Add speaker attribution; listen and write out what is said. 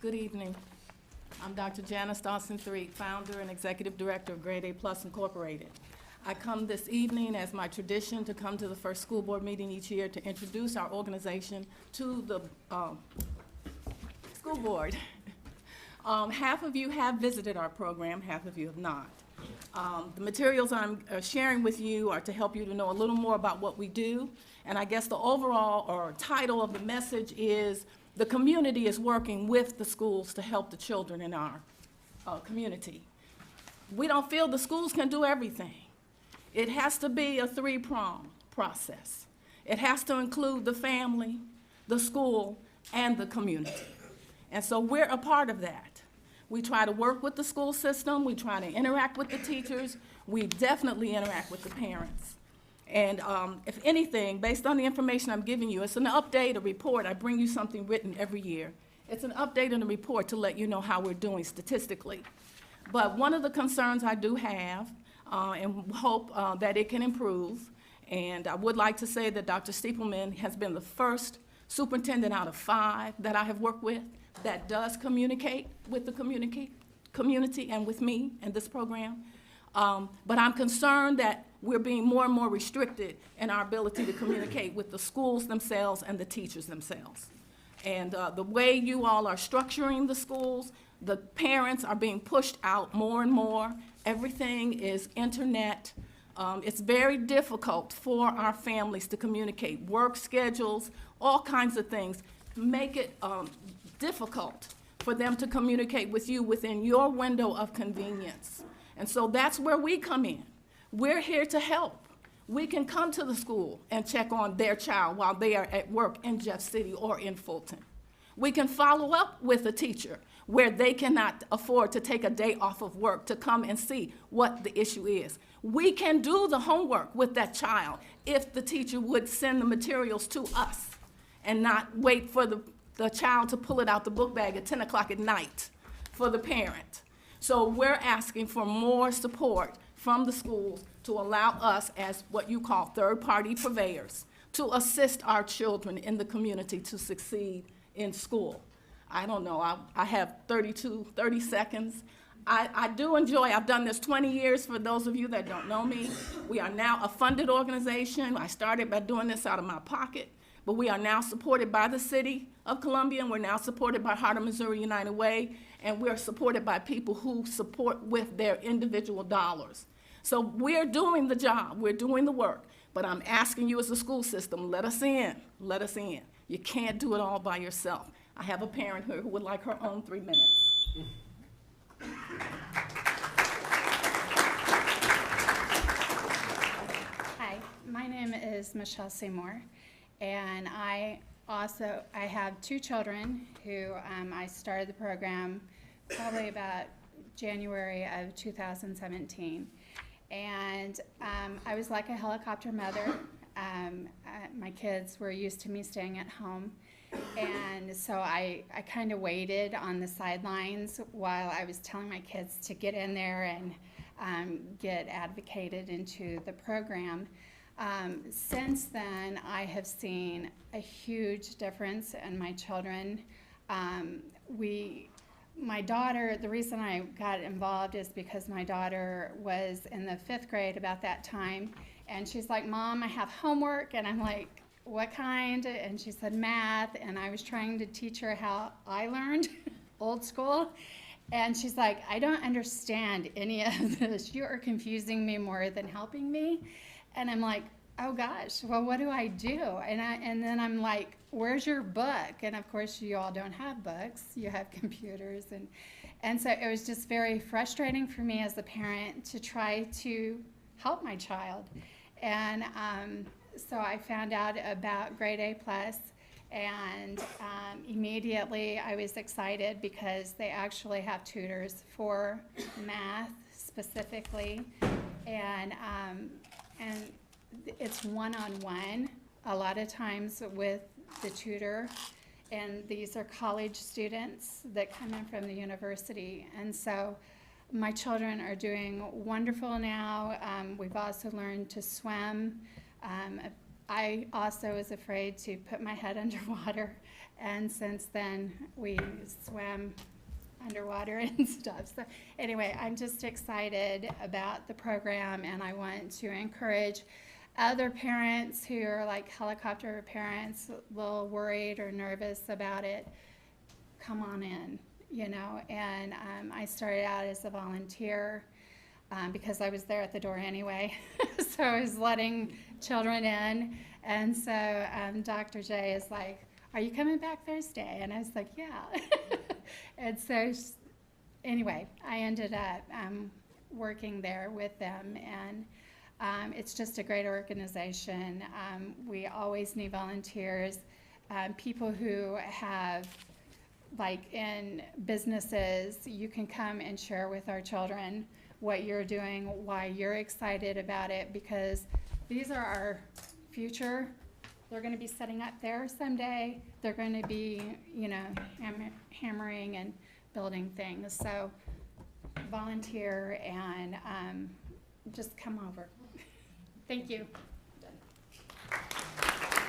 Speaker 1: Good evening. I'm Dr. Janice Dawson-III, founder and executive director of Grade A Plus Incorporated. I come this evening as my tradition to come to the first school board meeting each year to introduce our organization to the school board. Half of you have visited our program, half of you have not. The materials I'm sharing with you are to help you to know a little more about what we do, and I guess the overall or title of the message is the community is working with the schools to help the children in our community. We don't feel the schools can do everything. It has to be a three-pronged process. It has to include the family, the school, and the community. And so we're a part of that. We try to work with the school system, we try to interact with the teachers, we definitely interact with the parents. And if anything, based on the information I'm giving you, it's an update, a report. I bring you something written every year. It's an update and a report to let you know how we're doing statistically. But one of the concerns I do have, and hope that it can improve, and I would like to say that Dr. Stiepelman has been the first superintendent out of 5 that I have worked with that does communicate with the community and with me and this program. But I'm concerned that we're being more and more restricted in our ability to communicate with the schools themselves and the teachers themselves. And the way you all are structuring the schools, the parents are being pushed out more and more. Everything is internet. It's very difficult for our families to communicate. Work schedules, all kinds of things make it difficult for them to communicate with you within your window of convenience. And so that's where we come in. We're here to help. We can come to the school and check on their child while they are at work in Jeff City or in Fulton. We can follow up with a teacher where they cannot afford to take a day off of work to come and see what the issue is. We can do the homework with that child if the teacher would send the materials to us and not wait for the child to pull it out the book bag at 10 o'clock at night for the parent. So we're asking for more support from the schools to allow us, as what you call third-party purveyors, to assist our children in the community to succeed in school. I don't know, I have 30 seconds. I do enjoy, I've done this 20 years for those of you that don't know me. We are now a funded organization. I started by doing this out of my pocket, but we are now supported by the city of Columbia, and we're now supported by Heart of Missouri United Way, and we're supported by people who support with their individual dollars. So we're doing the job, we're doing the work, but I'm asking you as a school system, let us in, let us in. You can't do it all by yourself. I have a parent here who would like her own 3 minutes.
Speaker 2: Hi, my name is Michelle Seymour, and I have 2 children who I started the program probably about January of 2017. And I was like a helicopter mother. My kids were used to me staying at home. And so I kind of waited on the sidelines while I was telling my kids to get in there and get advocated into the program. Since then, I have seen a huge difference in my children. My daughter, the reason I got involved is because my daughter was in the 5th grade about that time, and she's like, Mom, I have homework, and I'm like, what kind? And she said math, and I was trying to teach her how I learned, old school, and she's like, I don't understand any of this. You are confusing me more than helping me. And I'm like, oh gosh, well, what do I do? And then I'm like, where's your book? And of course, you all don't have books, you have computers. And so it was just very frustrating for me as a parent to try to help my child. And so I found out about Grade A Plus, and immediately I was excited because they actually have tutors for math specifically, and it's one-on-one a lot of times with the tutor, and these are college students that come in from the university. And so my children are doing wonderful now. We've also learned to swim. I also was afraid to put my head underwater, and since then we swim underwater and stuff. So anyway, I'm just excited about the program, and I want to encourage other parents who are like helicopter parents, a little worried or nervous about it. Come on in, you know. And I started out as a volunteer because I was there at the door anyway. So I was letting children in. And so Dr. J is like, "Are you coming back Thursday?" And I was like, "Yeah." And so anyway, I ended up working there with them, and it's just a great organization. We always need volunteers, people who have, like in businesses, you can come and share with our children what you're doing, why you're excited about it, because these are our future. They're going to be setting up there someday. They're going to be, you know, hammering and building things. So volunteer and just come over. Thank you.